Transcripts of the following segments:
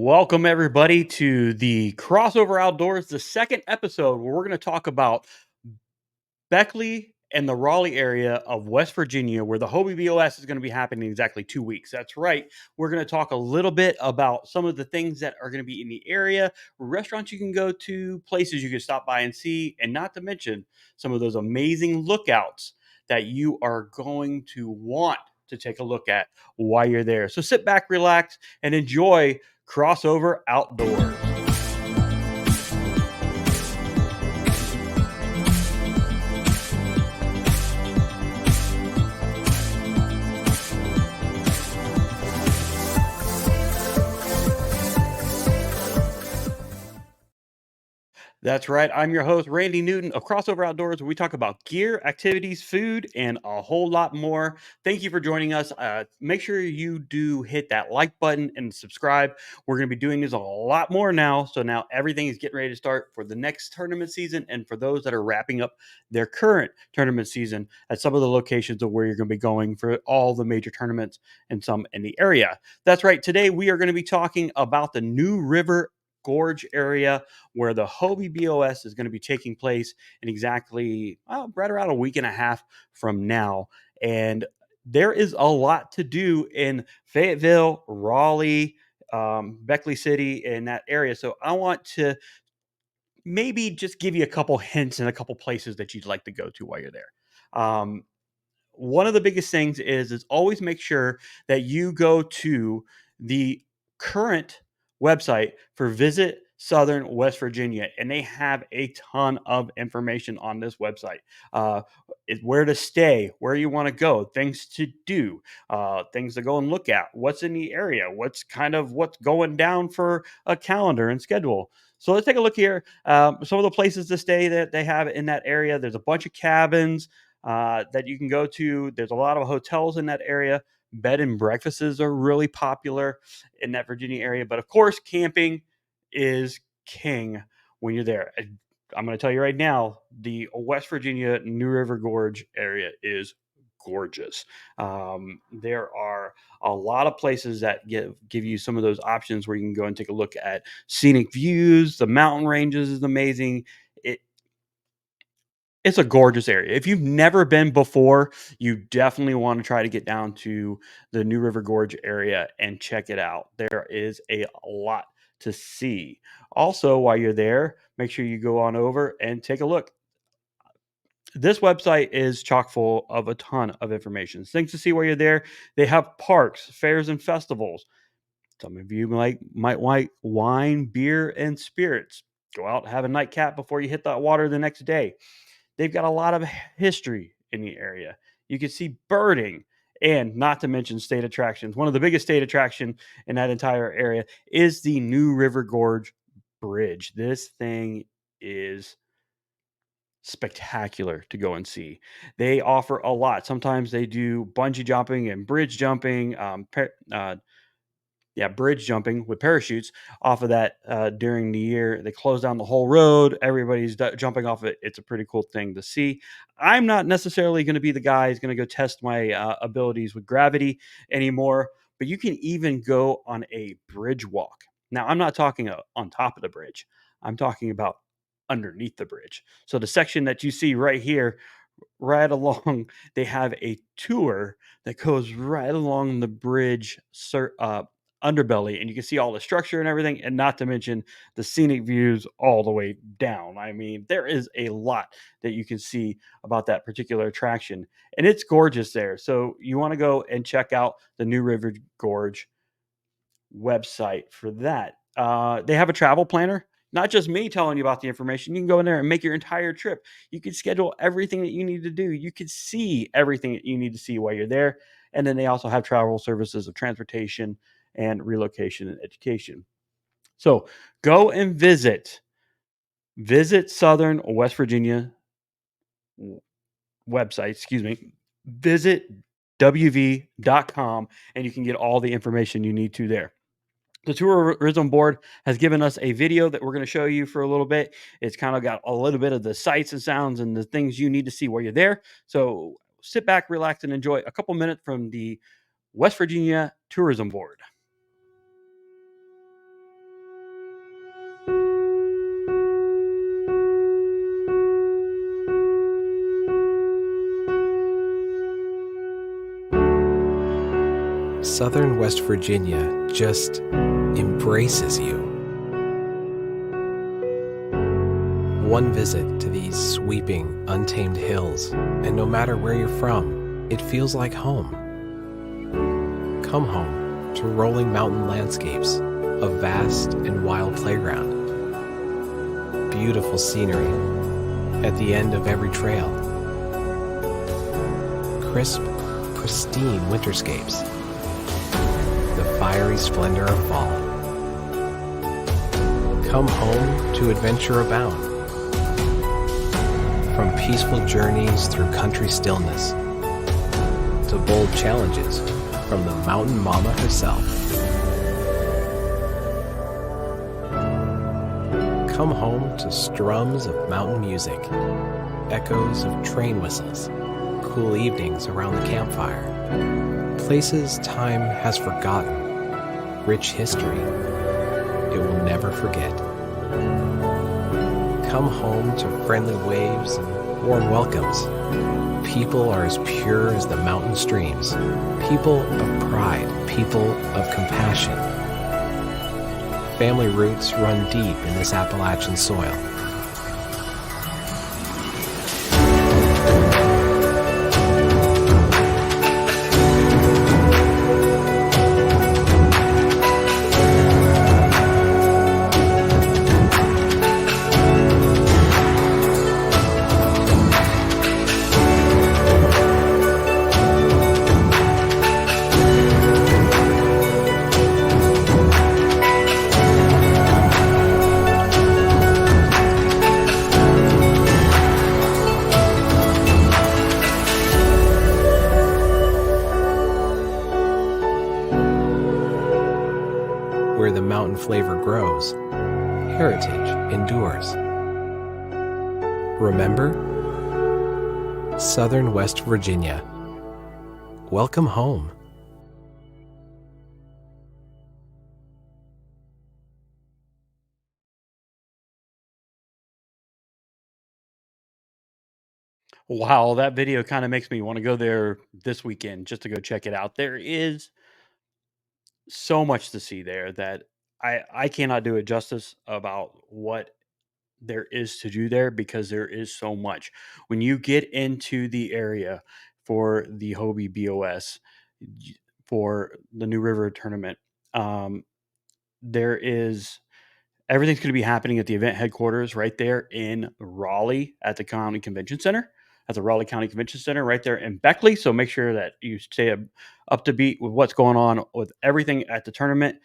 Welcome, everybody, to the Crossover Outdoors, the second episode where we're going to talk about Beckley and the Raleigh area of West Virginia, where the Hobie BOS is going to be happening in exactly 2 weeks. That's right. We're going to talk a little bit about some of the things that are going to be in the area, restaurants you can go to, places you can stop by and see, and not to mention some of those amazing lookouts that you are going to want to take a look at while you're there. So sit back, relax, and enjoy Crossover Outdoors. That's right. I'm your host, Randy Newton of Crossover Outdoors, where we talk about gear, activities, food, and a whole lot more. Thank you for joining us. Make sure you do hit that like button and subscribe. We're going to be doing this a lot more now. So now everything is getting ready to start for the next tournament season and for those that are wrapping up their current tournament season at some of the locations of where you're going to be going for all the major tournaments and some in the area. That's right. Today we are going to be talking about the New River Gorge area where the Hobie BOS is going to be taking place in exactly right around a week and a half from now. And there is a lot to do in Fayetteville, Raleigh, Beckley City, in that area. So I want to maybe just give you a couple hints and a couple places that you'd like to go to while you're there. One of the biggest things is always make sure that you go to the current website for Visit Southern West Virginia, and they have a ton of information on this website. Uh, where to stay, where you want to go, things to do, things to go and look at, what's in the area, what's going down for a calendar and schedule. So let's take a look here. Some of the places to stay that they have in that area. There's a bunch of cabins that you can go to. There's a lot of hotels in that area. Bed and breakfasts are really popular in that Virginia area. But of course, camping is king when you're there. I'm going to tell you right now, the West Virginia New River Gorge area is gorgeous. There are a lot of places that give you some of those options where you can go and take a look at scenic views. The mountain ranges is amazing. It's a gorgeous area. If you've never been before, you definitely want to try to get down to the New River Gorge area and check it out. There is a lot to see. Also, while you're there, make sure you go on over and take a look. This website is chock full of a ton of information. Things to see while you're there. They have parks, fairs, and festivals. Some of you might like wine, beer, and spirits. Go out, have a nightcap before you hit that water the next day. They've got a lot of history in the area. You can see birding and not to mention state attractions. One of the biggest state attraction in that entire area is the New River Gorge Bridge. This thing is spectacular to go and see. They offer a lot. Sometimes they do bungee jumping and bridge jumping, bridge jumping with parachutes off of that during the year. They close down the whole road. Everybody's jumping off it. It's a pretty cool thing to see. I'm not necessarily going to be the guy who's going to go test my abilities with gravity anymore, but you can even go on a bridge walk. Now, I'm not talking on top of the bridge. I'm talking about underneath the bridge. So the section that you see right here, right along, they have a tour that goes right along the bridge underbelly, and you can see all the structure and everything, and not to mention the scenic views all the way down. I mean, there is a lot that you can see about that particular attraction, and it's gorgeous there. So you want to go and check out the New River Gorge website for that. They have a travel planner. Not just me telling you about the information. You can go in there and make your entire trip. You can schedule everything that you need to do. You can see everything that you need to see while you're there. And then they also have travel services of transportation and relocation and education. So go and visit Southern West Virginia website, excuse me, visit wv.com, and you can get all the information you need to there. The tourism board has given us a video that we're going to show you for a little bit. It's kind of got a little bit of the sights and sounds and the things you need to see while you're there. So sit back, relax, and enjoy a couple minutes from the West Virginia Tourism Board. Southern West Virginia just embraces you. One visit to these sweeping, untamed hills, and no matter where you're from, it feels like home. Come home to rolling mountain landscapes, a vast and wild playground, beautiful scenery at the end of every trail, crisp, pristine winterscapes, the fiery splendor of fall. Come home to adventure abound. From peaceful journeys through country stillness to bold challenges from the mountain mama herself. Come home to strums of mountain music, echoes of train whistles, cool evenings around the campfire, places time has forgotten, rich history it will never forget. Come home to friendly waves and warm welcomes. People are as pure as the mountain streams, people of pride, people of compassion. Family roots run deep in this Appalachian soil. Where the mountain flavor grows, heritage endures. Remember? Southern West Virginia. Welcome home. Wow, that video kind of makes me want to go there this weekend just to go check it out. There is so much to see there that I cannot do it justice about what there is to do there because there is so much. When you get into the area for the Hobie BOS for the New River tournament, um, there is everything's going to be happening at the event headquarters right there in Raleigh at the County Convention Center, at the Raleigh County Convention Center right there in Beckley. So make sure that you stay up to beat with what's going on with everything at the tournament.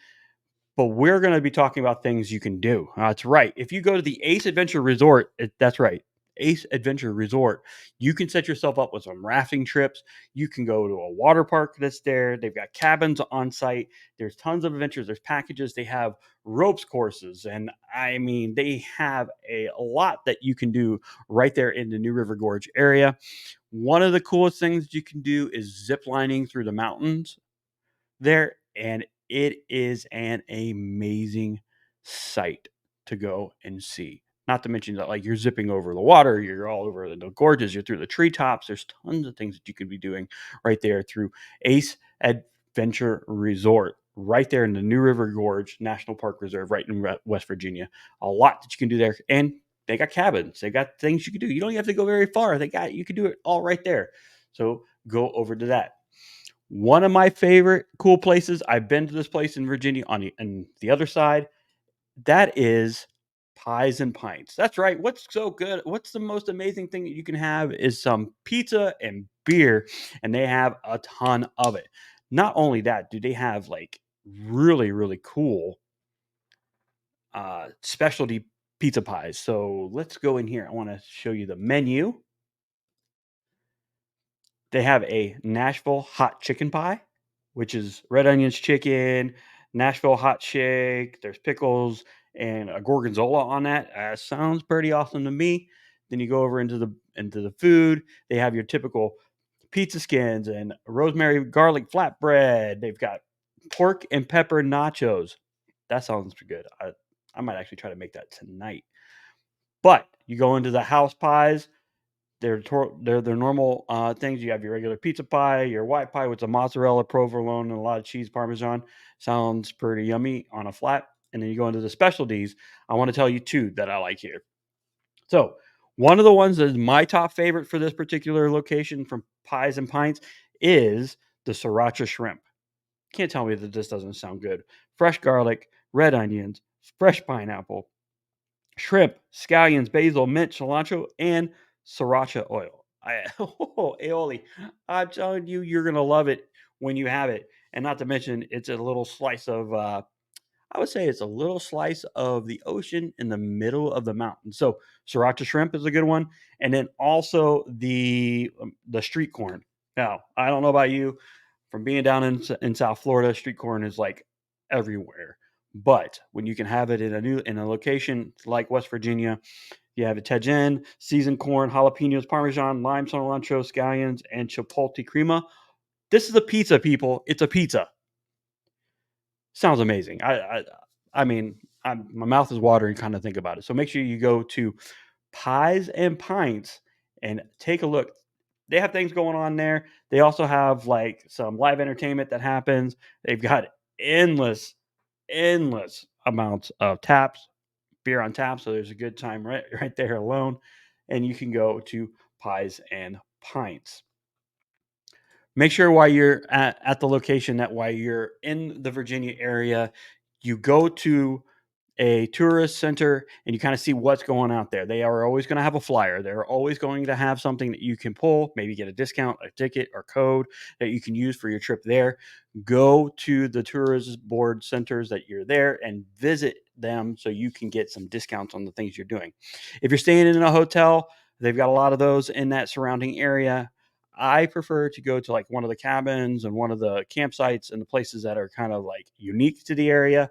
But we're going to be talking about things you can do. That's right. If you go to the Ace Adventure Resort, that's right. Ace Adventure Resort, you can set yourself up with some rafting trips. You can go to a water park that's there. They've got cabins on site. There's tons of adventures. There's packages. They have ropes courses. And I mean, they have a lot that you can do right there in the New River Gorge area. One of the coolest things you can do is zip lining through the mountains there, and it is an amazing sight to go and see. Not to mention that, like, you're zipping over the water, you're all over the gorges, you're through the treetops. There's tons of things that you could be doing right there through Ace Adventure Resort, right there in the New River Gorge National Park Reserve, right in West Virginia. A lot that you can do there, and they got cabins. They got things you can do. You don't have to go very far. You can do it all right there. So go over to that. One of my favorite cool places, I've been to this place in Virginia on the other side, that is Pies and Pints. That's right. What's so good? What's the most amazing thing that you can have is some pizza and beer, and they have a ton of it. Not only that, do they have like really, really cool specialty pizza pies. So let's go in here. I want to show you the menu. They have a Nashville hot chicken pie, which is red onions chicken, Nashville hot shake. There's pickles and a gorgonzola on that. Sounds pretty awesome to me. Then you go over into the food. They have your typical pizza skins and rosemary garlic flatbread. They've got pork and pepper nachos. That sounds good. I might actually try to make that tonight. But you go into the house pies. They're their normal things. You have your regular pizza pie, your white pie with some mozzarella, provolone, and a lot of cheese, parmesan. Sounds pretty yummy on a flat. And then you go into the specialties. I want to tell you two that I like here. So one of the ones that is my top favorite for this particular location from Pies and Pints is the sriracha shrimp. Can't tell me that this doesn't sound good. Fresh garlic, red onions, fresh pineapple, shrimp, scallions, basil, mint, cilantro, and sriracha oil. Aioli. I'm telling you, you're gonna love it when you have it. And not to mention, it's a little slice of I would say it's a little slice of the ocean in the middle of the mountain. So sriracha shrimp is a good one, and then also the street corn. Now I don't know about you, from being down in South Florida, street corn is like everywhere. But when you can have it in a location like West Virginia, you have Italian, seasoned corn, jalapenos, parmesan, lime, cilantro, scallions, and chipotle crema. This is a pizza, people. It's a pizza. Sounds amazing. I mean, my mouth is watering kind of think about it. So make sure you go to Pies and Pints and take a look. They have things going on there. They also have like some live entertainment that happens. They've got endless amounts of taps, beer on tap. So there's a good time right there alone. And you can go to Pies and Pints. Make sure while you're at the location that while you're in the Virginia area, you go to a tourist center and you kind of see what's going out there. They are always going to have a flyer. They're always going to have something that you can pull, maybe get a discount, a ticket, or code that you can use for your trip there. Go to the tourist board centers that you're there and visit them so you can get some discounts on the things you're doing. If you're staying in a hotel, they've got a lot of those in that surrounding area. I prefer to go to like one of the cabins and one of the campsites and the places that are kind of like unique to the area.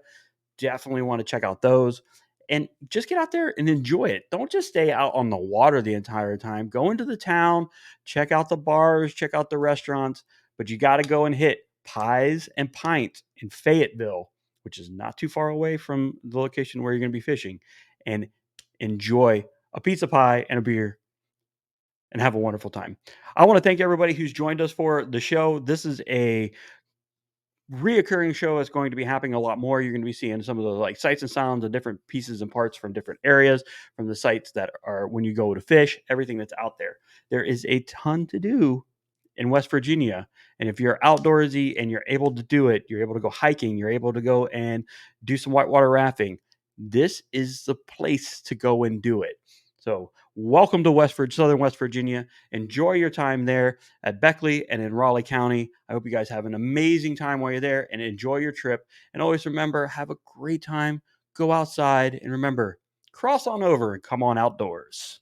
Definitely want to check out those and just get out there and enjoy it. Don't just stay out on the water the entire time. Go into the town, check out the bars, check out the restaurants, but you got to go and hit Pies and Pints in Fayetteville, which is not too far away from the location where you're going to be fishing, and enjoy a pizza pie and a beer and have a wonderful time. I want to thank everybody who's joined us for the show. This is a reoccurring show is going to be happening a lot more. You're going to be seeing some of the like sights and sounds and different pieces and parts from different areas, from the sites that are when you go to fish, everything that's out there. There is a ton to do in West Virginia. And if you're outdoorsy and you're able to do it, you're able to go hiking, you're able to go and do some whitewater rafting. This is the place to go and do it. So, welcome to Southern West Virginia. Enjoy your time there at Beckley and in Raleigh County. I hope you guys have an amazing time while you're there and enjoy your trip. And always remember, have a great time. Go outside and remember, cross on over and come on outdoors.